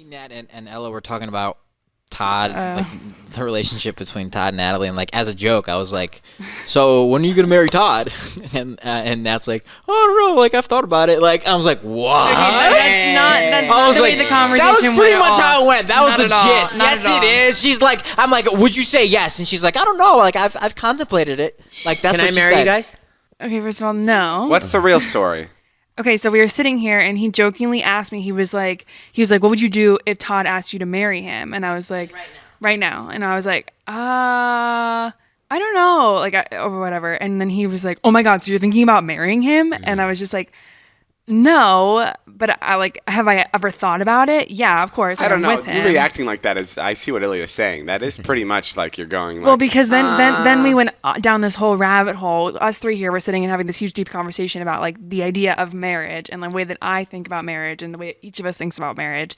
Nat and Ella were talking about Todd, like the relationship between Todd and Natalie, and like as a joke, I was like, "So when are you gonna marry Todd?" and Nat's like, "Oh, I don't know. Like I've thought about it." Like I was like, "What?" That's not the way the conversation that was pretty went much how it went. That was Not the at all. gist. Not Yes, at all. it is. She's like, I'm like, "Would you say yes?" And she's like, "I don't know. Like I've contemplated it. Like that's Can what I she marry said." you guys? Okay, first of all, no. What's the real story? Okay, so we were sitting here, and he jokingly asked me. He was like, "What would you do if Todd asked you to marry him?" And I was like, "Right now." And I was like, I don't know, or whatever. And then he was like, "Oh my God, so you're thinking about marrying him?" And I was just like, "No, but have I ever thought about it? Yeah, of course. I don't know. With him. You reacting like that is, I see what Ilya is saying. That is pretty much like you're going like. Well, because then we went down this whole rabbit hole. Us three here were sitting and having this huge, deep conversation about like the idea of marriage and the way that I think about marriage and the way each of us thinks about marriage.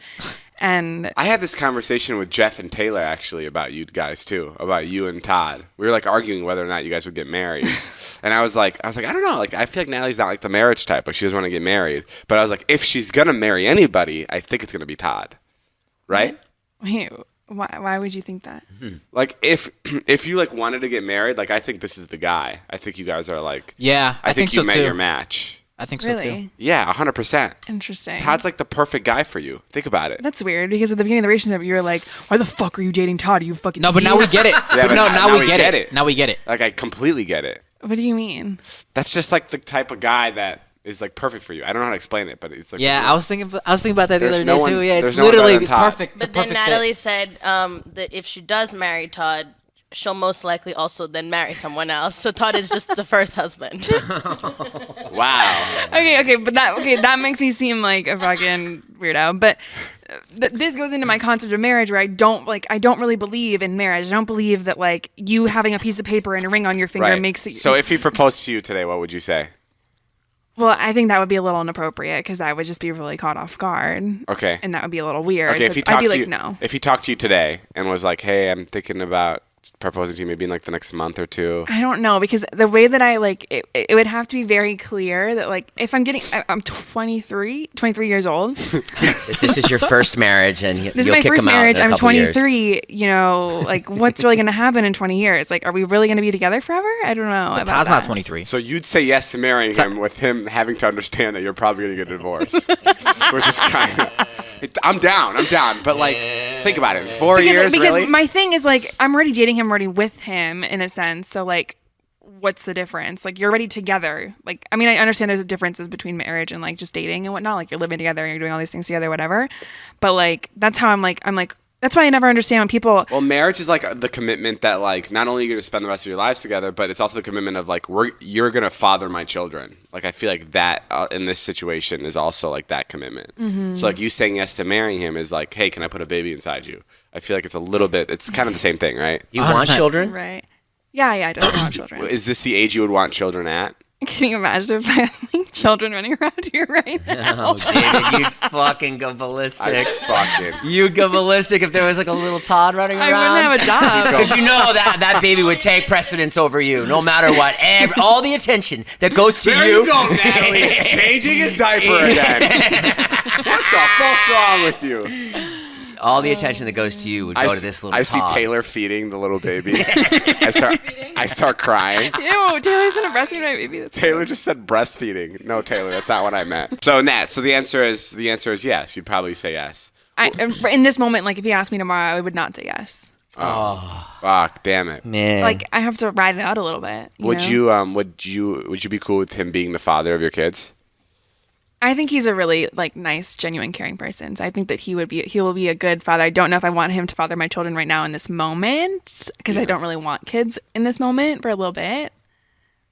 And I had this conversation with Jeff and Taylor actually about you guys too, about you and Todd. We were like arguing whether or not you guys would get married. And I was like, I don't know. Like, I feel like Natalie's not like the marriage type. Like, she doesn't want to get married. But I was like, if she's gonna marry anybody, I think it's gonna be Todd, right? wait, why would you think that? Like, if you like wanted to get married, like, I think this is the guy. I think you guys are like, Yeah, I think you so met too. your match. I think so too. Really? Yeah, 100%. Interesting. Todd's like the perfect guy for you. Think about it. That's weird because at the beginning of the relationship, you were like, "Why the fuck are you dating Todd? You fucking No, but now we get it. but now we get it. Now we get it. Like, I completely get it. What do you mean? That's just like the type of guy that is like perfect for you. I don't know how to explain it, but it's like Yeah, I was thinking about that the There's other no day one- too. Yeah, there's it's no one better literally than Todd. perfect. It's a But then perfect fit. Natalie said that if she does marry Todd, she'll most likely also then marry someone else. So Todd is just the first husband. Wow. Okay, but that makes me seem like a fucking weirdo. But this goes into my concept of marriage, where I don't really believe in marriage. I don't believe that like you having a piece of paper and a ring on your finger Right. makes it. So if he proposed to you today, what would you say? Well, I think that would be a little inappropriate because I would just be really caught off guard. Okay. And that would be a little weird. Okay, So if he I'd talked be to like, you, no. if he talked to you today and was like, "Hey, I'm thinking about proposing to you maybe in like the next month or two." I don't know, because the way that I like it would have to be very clear that like if I'm 23 years old. If this is your first marriage and This is you'll my kick first him out marriage. in a I'm couple years. 23. You know, like what's really going to happen in 20 years? Like, are we really going to be together forever? I don't know. But about Todd's that. not 23. So you'd say yes to marrying him with him having to understand that you're probably going to get a divorce, which is kind of. I'm down. But like, think about it. 4 years, because really? my thing is like I'm already dating him, already with him in a sense. So like, what's the difference? Like you're already together. Like I mean, I understand there's differences between marriage and like just dating and whatnot. Like you're living together and you're doing all these things together, whatever. But like that's how I'm like that's why I never understand when people. Well, marriage is like the commitment that like not only are you going to spend the rest of your lives together, but it's also the commitment of like you're going to father my children. Like I feel like that in this situation is also like that commitment. Mm-hmm. So like you saying yes to marrying him is like, hey, can I put a baby inside you? I feel like it's a little bit. It's kind of the same thing, right? You want 100%. children? Right. Yeah, I definitely want children. Is this the age you would want children at? Can you imagine if I had like, children running around here right now? Oh, David, you'd fucking go ballistic. Fucking. You'd go ballistic if there was like a little Todd running I around. wouldn't have a job. Because you know that baby would take precedence over you, no matter what. All the attention that goes to There you. you go, Natalie. Changing his diaper again. What the fuck's wrong with you? All the attention that goes to you would go to this little I Todd. see Taylor feeding the little baby. I start crying. Ew, Taylor's gonna breastfeed my baby. That's Taylor just said breastfeeding. No, Taylor, that's not what I meant. So Nat, the answer is yes. You'd probably say yes. in this moment, like if he asked me tomorrow, I would not say yes. Oh, fuck, damn it. Man. Like I have to ride it out a little bit. Would know? you be cool with him being the father of your kids? I think he's a really like nice, genuine, caring person. So I think that he will be a good father. I don't know if I want him to father my children right now in this moment because I don't really want kids in this moment for a little bit.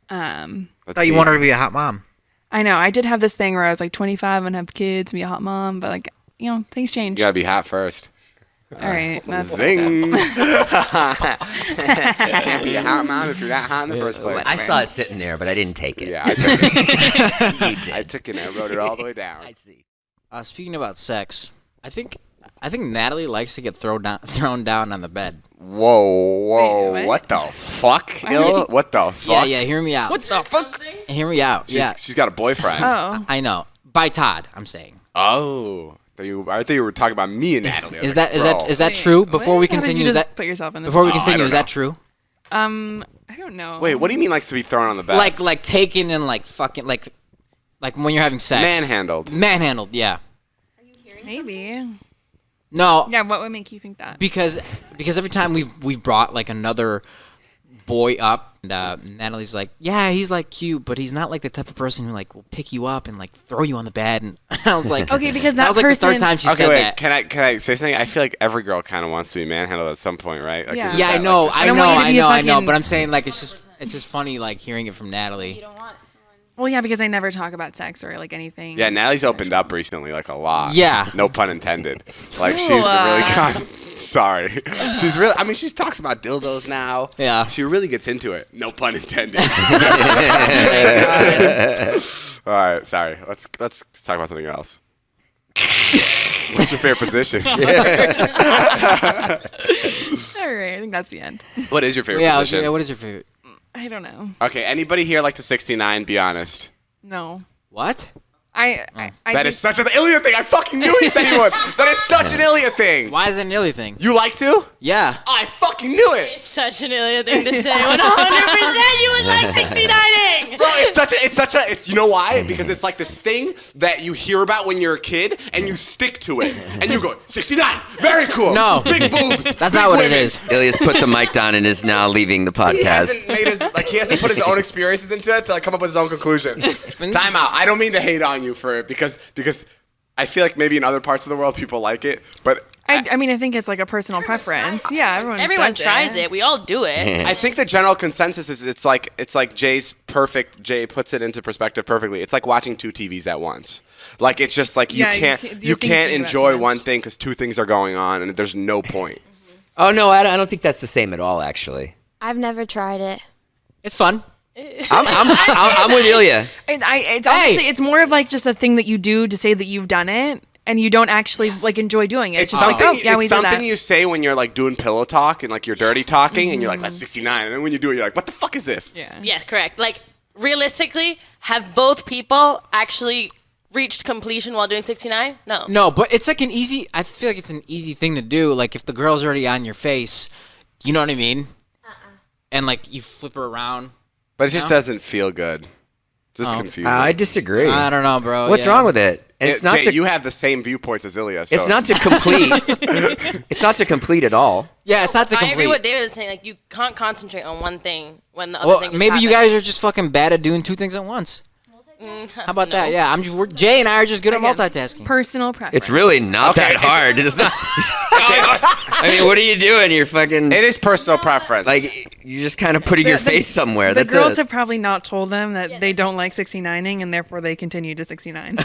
I thought you wanted her to be a hot mom. I know. I did have this thing where I was like 25 and have kids and be a hot mom, but like things change. You gotta be hot first. All right. That's Zing. Can't be a hot mom if you're not hot in the first place. I saw it sitting there, but I didn't take it. Yeah, I took it. You did. I took it and I wrote it all the way down. I see. Speaking about sex, I think Natalie likes to get thrown down on the bed. Whoa, Wait, what the fuck, Il? What the fuck? Yeah, hear me out. what the fuck? Hear me out. Yeah, She's got a boyfriend. Oh. I know. By Todd, I'm saying. Oh, I thought you were talking about me and Natalie. Is that true? Before we continue, is that put yourself in this? before we spot? continue, is that true? I don't know. Wait, what do you mean likes to be thrown on the bed? Like taken and like fucking like when you're having sex. Manhandled, yeah. Maybe. No. Yeah. What would make you think that? Because every time we've brought like another boy up, and Natalie's like, yeah, he's like cute, but he's not like the type of person who like will pick you up and like throw you on the bed. And I was like, okay, because that was like person, the third time she said wait, that. Can I say something? I feel like every girl kind of wants to be manhandled at some point, right? Like, Yeah. isn't Yeah, that, I know, like, I know. But I'm saying like it's just funny like hearing it from Natalie. Well, yeah, because I never talk about sex or like anything. Yeah, Natalie's opened up recently, like a lot. Yeah. No pun intended. Like she's really kind. Sorry. She's really. I mean, she talks about dildos now. Yeah. She really gets into it. No pun intended. All right. Sorry. Let's talk about something else. What's your favorite position? All right, I think that's the end. What is your favorite Yeah, position? what is your favorite? I don't know. Okay. Anybody here like the 69? Be honest. No. What? I That think- is such an Ilya thing. I fucking knew he said he would. That is such an Ilya thing. Why is it an Illy thing? You like to? Yeah. I fucking knew it. It's such an Ilya thing to say. 100% you would like 69ing. Bro, it's you know why? Because it's like this thing that you hear about when you're a kid and you stick to it. And you go, 69, very cool. No. Big boobs. That's big not what it women. is. Ilya's put the mic down and is now leaving the He hasn't podcast. he hasn't put his own experiences into it to like come up with his own conclusion. Time out. I don't mean to hate on you for it because I feel like maybe in other parts of the world people like it, but I mean, I think it's like a personal preference. Yeah, Everyone does tries it. We all do it. I think the general consensus is it's like Jay puts it into perspective perfectly. It's like watching two TVs at once. Like it's just like you Yeah, can't you think enjoy too much. one thing because two things are going on and there's no point. Oh, no, I don't think that's the same at all, actually. I've never tried it. It's fun. I'm with Ilya. It's honestly, it's more of like just a thing that you do to say that you've done it, and you don't actually like enjoy doing it. It's just like, something, oh yeah, we it's did that. something you say when you're like doing pillow talk and like you're dirty talking and you're like, that's 69. And then when you do it, you're like, what the fuck is this? Yeah. Yes, correct. Like, realistically, have both people actually reached completion while doing 69? No. No, but it's like I feel like it's an easy thing to do. Like if the girl's already on your face, you know what I mean? And like you flip her around. But it just doesn't feel good. Just confusing. I disagree. I don't know, bro. What's wrong with it? And it's not Jay, to. you have the same viewpoints as Ilya. So. It's not to complete. It's not to complete at all. Yeah, it's not to I agree complete. with David was saying. Like, you can't concentrate on one thing when the other thing is maybe you happening. guys are just fucking bad at doing two things at once. How about that? Yeah, Jay and I are just good at Again, multitasking. Personal preference. It's really not that hard. It's not. I mean, what are you doing? You're fucking. It is personal preference. Like you're just kind of putting your face somewhere. The That's girls it. have probably not told them that they don't like 69ing, and therefore they continue to 69.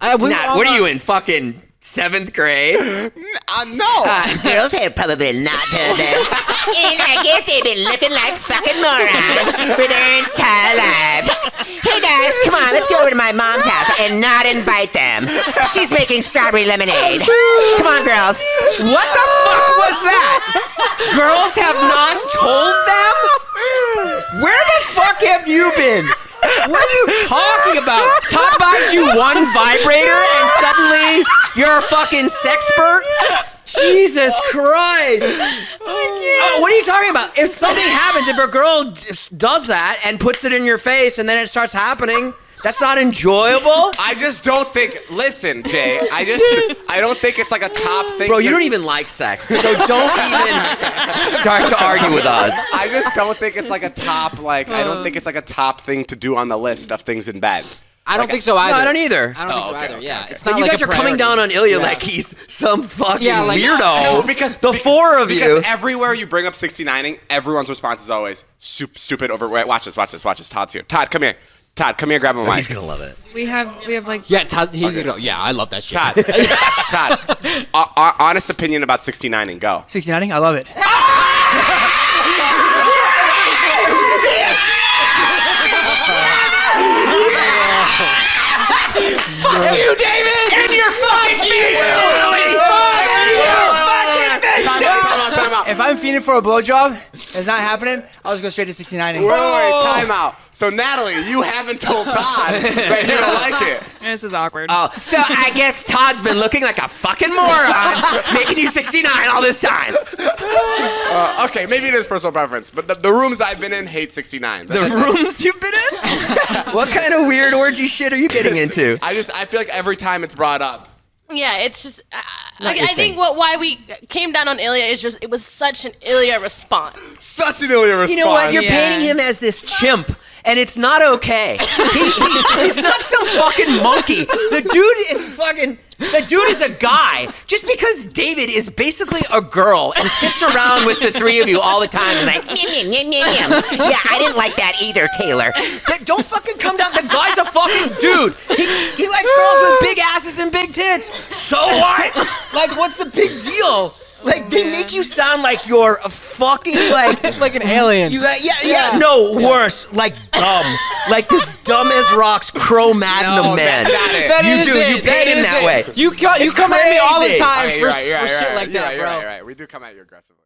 What are you in fucking 7th grade? no. Girls have probably not told them. And I guess they've been looking like fucking morons for their entire lives. Hey guys, come on, let's go over to my mom's house and not invite them. She's making strawberry lemonade. Come on, girls. What the fuck was that? Girls have not told them? Where the fuck have you been? What are you talking about? Todd buys you one vibrator and suddenly you're a fucking sexpert? Jesus Christ. What are you talking about? If something happens, if a girl does that and puts it in your face and then it starts happening, that's not enjoyable? I just don't think. Listen, Jay. I don't think it's like a top thing. Bro, you don't even like sex, so don't even start to argue with us. I just don't think it's like a top. Like I don't think it's like a top thing to do on the list of things in bed. I don't think so either. No, I don't either. I don't think so okay, either. okay, Yeah, okay. it's But not you like guys a are coming priority. down on Ilya Yeah. like he's some fucking Yeah, like- weirdo. No, because the four of because you. everywhere you bring up 69ing, everyone's response is always stupid over. Wait, watch this. Todd's here. Todd, come here. Grab a mic. He's gonna love it. we have like Yeah, Todd, he's gonna. Yeah, I love that shit. Todd. Honest opinion about 69ing. Go. 69ing? I love it. Fuck you, David! And you're fucking Time out. If I'm fiending for a blowjob. It's not happening. I'll just go straight to 69. Wait, time out. So Natalie, you haven't told Todd that you don't like it. This is awkward. Oh, so I guess Todd's been looking like a fucking moron, making you 69 all this time. Okay, maybe it is personal preference, but the rooms I've been in hate 69. The rooms you've been in? What kind of weird orgy shit are you getting into? I feel like every time it's brought up. Yeah, it's just. Not your I think thing. why we came down on Ilya is just it was such an Ilya response. Such an Ilya response. You know what? You're Yeah. painting him as this chimp, and it's not okay. He's not some fucking monkey. The dude is a guy. Just because David is basically a girl and sits around with the three of you all the time and like, Yeah, I didn't like that either, Taylor. don't fucking come down. The guy's a fucking dude. He likes girls with big asses and big tits. So what? Like, what's the big deal? Like, they make you sound like you're a fucking, Like an alien. no, worse, like dumb. Like this dumb as rocks Cro-Magnon No, man. that's not it. That You is do, it. you paint him is that it. way. You come at me all the crazy. time Okay, for you're right, shit like that, you're bro. right. We do come at you aggressively.